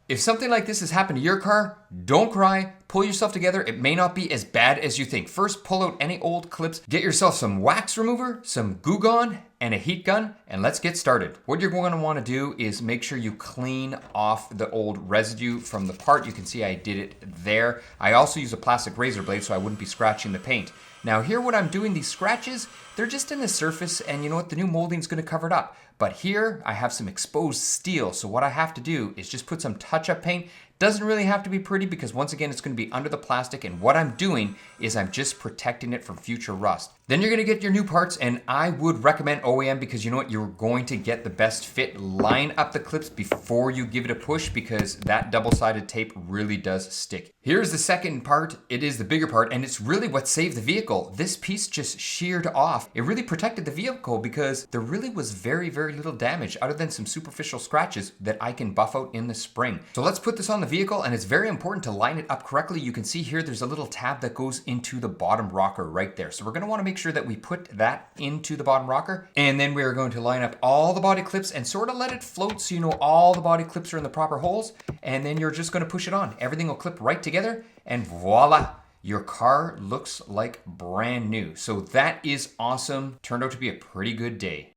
If something like this has happened to your car, don't cry, pull yourself together. It may not be as bad as you think. First, pull out any old clips, get yourself some wax remover, some Goo Gone, and a heat gun, and let's get started. What you're going to want to do is make sure you clean off the old residue from the part. You can see I did it there. I also use a plastic razor blade so I wouldn't be scratching the paint. Now here what I'm doing, these scratches, they're just in the surface, and you know what, the new molding's gonna cover it up. But here I have some exposed steel, so what I have to do is just put some touch-up paint. Doesn't really have to be pretty because once again it's going to be under the plastic, and what I'm doing is I'm just protecting it from future rust. Then you're going to get your new parts, and I would recommend OEM because you know what, you're going to get the best fit. Line up the clips before you give it a push because that double-sided tape really does stick. Here's the second part. It is the bigger part, and it's really what saved the vehicle. This piece just sheared off. It really protected the vehicle because there really was very little damage other than some superficial scratches that I can buff out in the spring. So let's put this on the vehicle, and it's very important to line it up correctly. You can see here there's a little tab that goes into the bottom rocker right there. So we're going to want to make sure that we put that into the bottom rocker, and then we're going to line up all the body clips and sort of let it float so you know all the body clips are in the proper holes, and then you're just going to push it on. Everything will clip right together, and voila, your car looks like brand new. So that is awesome. Turned out to be a pretty good day.